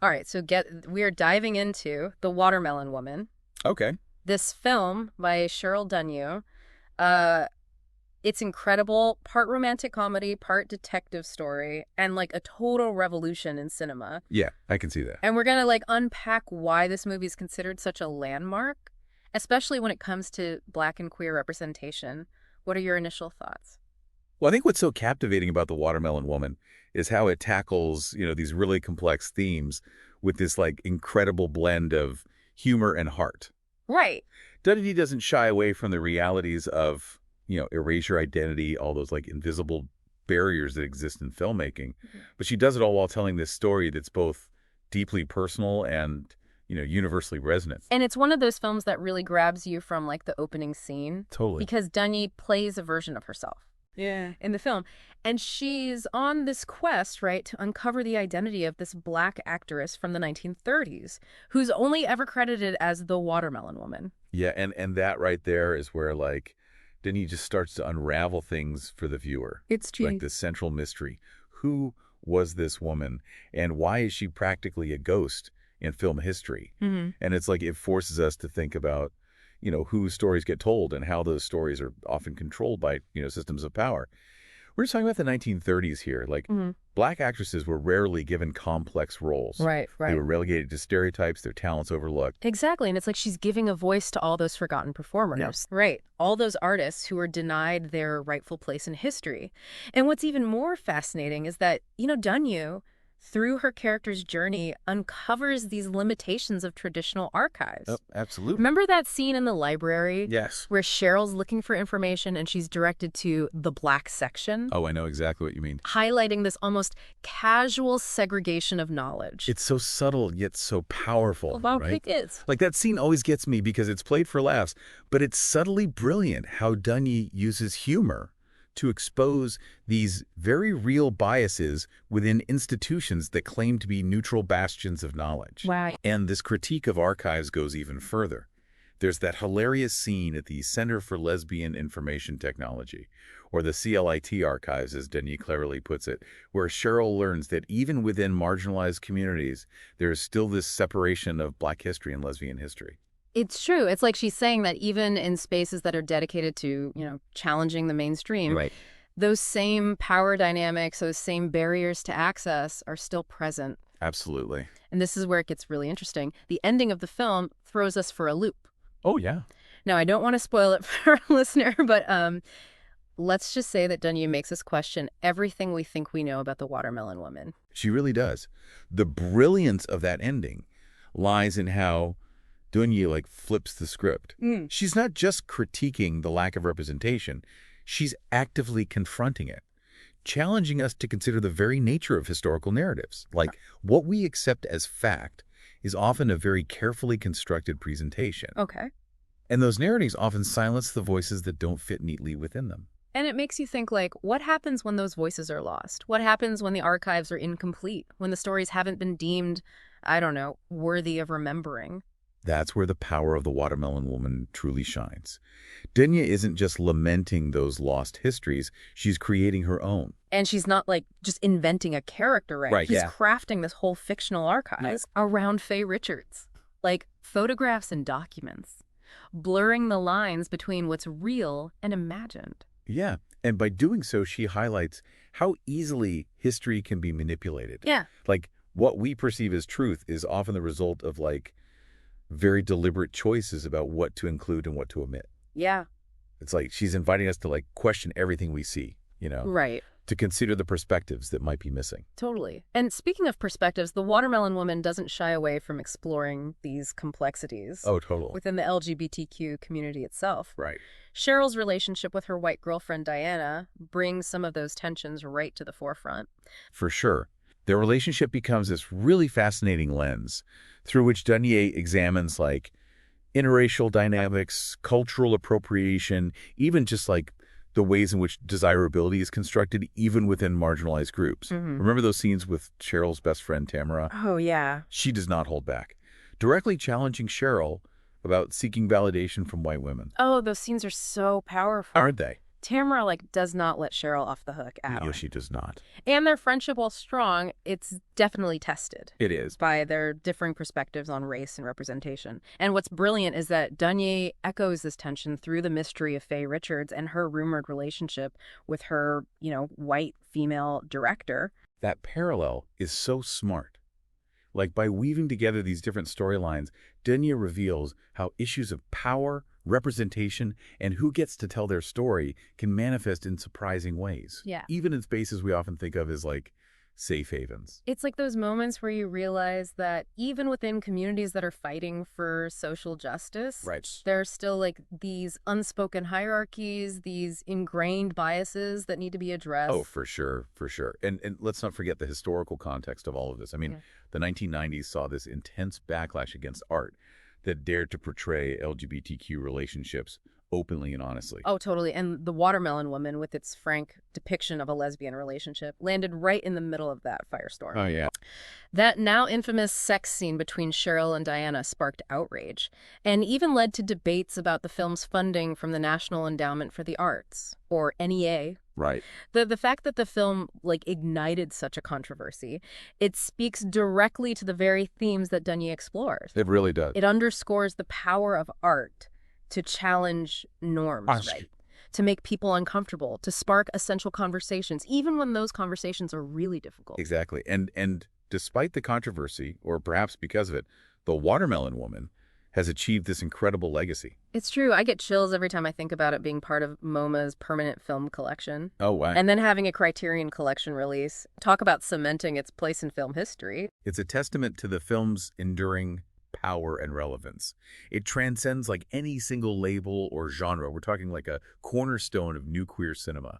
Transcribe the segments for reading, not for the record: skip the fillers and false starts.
All right, so we are diving into The Watermelon Woman. Okay. This film by Cheryl Dunye. Uh, it's incredible, part romantic comedy, part detective story, and like a total revolution in cinema. Yeah, I can see that. And we're gonna like unpack why this movie is considered such a landmark, especially when it comes to Black and queer representation. What are your initial thoughts? Well, I think what's so captivating about The Watermelon Woman is how it tackles, these really complex themes with this like incredible blend of humor and heart. Right. Dunye doesn't shy away from the realities of, erase your identity, all those like invisible barriers that exist in filmmaking. But she does it all while telling this story that's both deeply personal and, universally resonant. And it's one of those films that really grabs you from like the opening scene. Totally. Because Dunye plays a version of herself. Yeah. In the film. And she's on this quest, right, to uncover the identity of this Black actress from the 1930s who's only ever credited as the Watermelon Woman. Yeah, and that right there is where, like, then he just starts to unravel things for the viewer. It's true. Like the central mystery. Who was this woman, and why is she practically a ghost in film history? Mm-hmm. And it's like it forces us to think about, whose stories get told and how those stories are often controlled by, systems of power. We're just talking about the 1930s here. Like, Black actresses were rarely given complex roles. Right. They were relegated to stereotypes, their talents overlooked. Exactly. And it's like she's giving a voice to all those forgotten performers. Yeah. Right. All those artists who were denied their rightful place in history. And what's even more fascinating is that, Dunye, through her character's journey, uncovers these limitations of traditional archives. Oh, absolutely. Remember that scene in the library? Yes. Where Cheryl's looking for information and she's directed to the Black section? Oh, I know exactly what you mean. Highlighting this almost casual segregation of knowledge. It's so subtle, yet so powerful, Well, right? it is. Like, that scene always gets me because it's played for laughs, but it's subtly brilliant how Dunye uses humor to expose these very real biases within institutions that claim to be neutral bastions of knowledge. Wow. And this critique of archives goes even further. There's that hilarious scene at the Center for Lesbian Information Technology, or the CLIT archives, as Dunye cleverly puts it, where Cheryl learns that even within marginalized communities, there is still this separation of Black history and lesbian history. It's true. It's like she's saying that even in spaces that are dedicated to, challenging the mainstream, Right. those same power dynamics, those same barriers to access are still present. Absolutely. And this is where it gets really interesting. The ending of the film throws us for a loop. Oh, yeah. Now, I don't want to spoil it for our listener, but let's just say that Dunye makes us question everything we think we know about the Watermelon Woman. She really does. The brilliance of that ending lies in how Dunye flips the script. She's not just critiquing the lack of representation. She's actively confronting it, challenging us to consider the very nature of historical narratives. Like, what we accept as fact is often a very carefully constructed presentation. Okay. And those narratives often silence the voices that don't fit neatly within them. And it makes you think, what happens when those voices are lost? What happens when the archives are incomplete? When the stories haven't been deemed, worthy of remembering? That's where the power of the Watermelon Woman truly shines. Dunye isn't just lamenting those lost histories, she's creating her own. And she's not just inventing a character, right? She's crafting this whole fictional archive around Faye Richards. Photographs and documents, blurring the lines between what's real and imagined. Yeah, and by doing so, she highlights how easily history can be manipulated. Yeah. What we perceive as truth is often the result of very deliberate choices about what to include and what to omit. Yeah. It's she's inviting us to question everything we see, Right. to consider the perspectives that might be missing. Totally. And speaking of perspectives, The Watermelon Woman doesn't shy away from exploring these complexities. Oh, totally. Within the LGBTQ community itself. Right. Cheryl's relationship with her white girlfriend, Diana, brings some of those tensions right to the forefront. For sure. Their relationship becomes this really fascinating lens through which Dunye examines interracial dynamics, cultural appropriation, even just the ways in which desirability is constructed even within marginalized groups. Remember those scenes with Cheryl's best friend, Tamara? Oh, yeah. She does not hold back, directly challenging Cheryl about seeking validation from white women. Oh, those scenes are so powerful. Aren't they? Tamara, does not let Cheryl off the hook at all. No, she does not. And their friendship, while strong, it's definitely tested. It is. By their differing perspectives on race and representation. And what's brilliant is that Dunye echoes this tension through the mystery of Faye Richards and her rumored relationship with her, white female director. That parallel is so smart. By weaving together these different storylines, Dunye reveals how issues of power, representation, and who gets to tell their story can manifest in surprising ways. Yeah. Even in spaces we often think of as safe havens. It's those moments where you realize that even within communities that are fighting for social justice, right, there are still these unspoken hierarchies, these ingrained biases that need to be addressed. Oh, for sure, for sure. And let's not forget the historical context of all of this. I mean, the 1990s saw this intense backlash against art that dared to portray LGBTQ relationships openly and honestly. Oh, totally. And The Watermelon Woman, with its frank depiction of a lesbian relationship, landed right in the middle of that firestorm. Oh, yeah. That now infamous sex scene between Cheryl and Diana sparked outrage and even led to debates about the film's funding from the National Endowment for the Arts, or NEA. Right. The fact that the film ignited such a controversy, it speaks directly to the very themes that Dunye explores. It really does. It underscores the power of art to challenge norms, right? To make people uncomfortable, to spark essential conversations, even when those conversations are really difficult. Exactly. And despite the controversy, or perhaps because of it, The Watermelon Woman has achieved this incredible legacy. It's true. I get chills every time I think about it being part of MoMA's permanent film collection. Oh, wow. And then having a Criterion Collection release. Talk about cementing its place in film history. It's a testament to the film's enduring power and relevance. It transcends any single label or genre. We're talking a cornerstone of new queer cinema.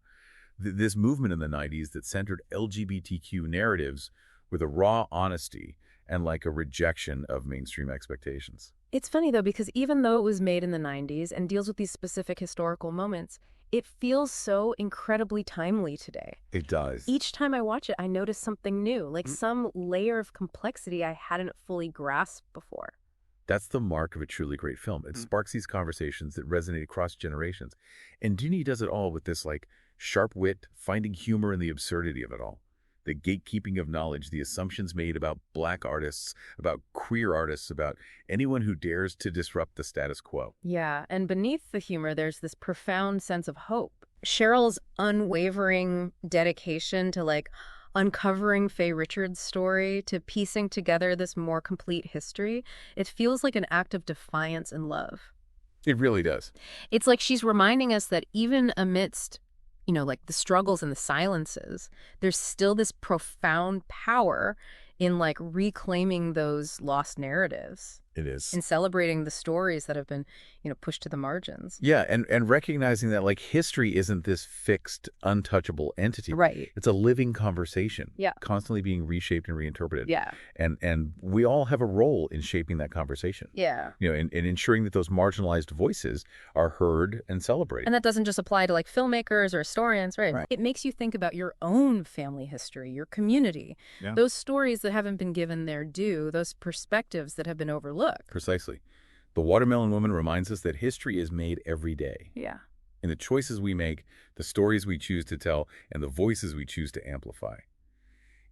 This movement in the 90s that centered LGBTQ narratives with a raw honesty and a rejection of mainstream expectations. It's funny, though, because even though it was made in the 90s and deals with these specific historical moments, it feels so incredibly timely today. It does. Each time I watch it, I notice something new, some layer of complexity I hadn't fully grasped before. That's the mark of a truly great film. It sparks these conversations that resonate across generations. And Dunye does it all with this sharp wit, finding humor in the absurdity of it all. The gatekeeping of knowledge, the assumptions made about Black artists, about queer artists, about anyone who dares to disrupt the status quo. Yeah, and beneath the humor, there's this profound sense of hope. Cheryl's unwavering dedication to uncovering Faye Richards' story, to piecing together this more complete history, it feels like an act of defiance and love. It really does. It's she's reminding us that even amidst the struggles and the silences, there's still this profound power in reclaiming those lost narratives. It is. In celebrating the stories that have been, pushed to the margins. Yeah, and recognizing that history isn't this fixed, untouchable entity. Right. It's a living conversation. Yeah. Constantly being reshaped and reinterpreted. Yeah. And we all have a role in shaping that conversation. Yeah. In ensuring that those marginalized voices are heard and celebrated. And that doesn't just apply to filmmakers or historians, right? Right. It makes you think about your own family history, your community, those stories that haven't been given their due, those perspectives that have been overlooked. Precisely. The Watermelon Woman reminds us that history is made every day. Yeah. In the choices we make, the stories we choose to tell, and the voices we choose to amplify.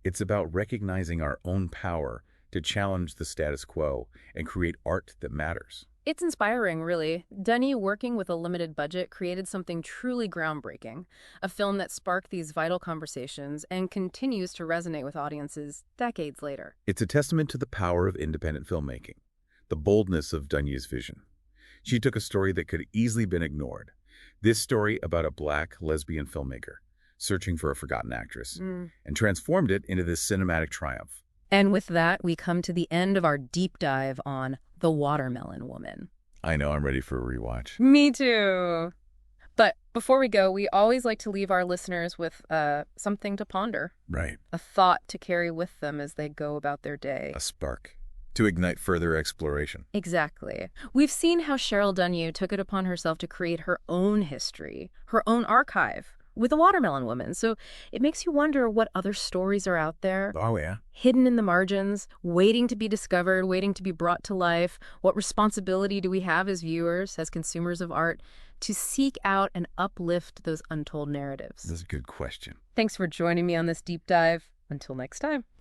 It's about recognizing our own power to challenge the status quo and create art that matters. It's inspiring, really. Dunye, working with a limited budget, created something truly groundbreaking, a film that sparked these vital conversations and continues to resonate with audiences decades later. It's a testament to the power of independent filmmaking, the boldness of Dunye's vision. She took a story that could easily been ignored. This story about a Black lesbian filmmaker searching for a forgotten actress and transformed it into this cinematic triumph. And with that, we come to the end of our deep dive on The Watermelon Woman. I know, I'm ready for a rewatch. Me too. But before we go, we always like to leave our listeners with something to ponder. Right. A thought to carry with them as they go about their day. A spark to ignite further exploration. Exactly. We've seen how Cheryl Dunye took it upon herself to create her own history, her own archive, with The Watermelon Woman. So it makes you wonder what other stories are out there. Oh, yeah. Hidden in the margins, waiting to be discovered, waiting to be brought to life. What responsibility do we have as viewers, as consumers of art, to seek out and uplift those untold narratives? That's a good question. Thanks for joining me on this deep dive. Until next time.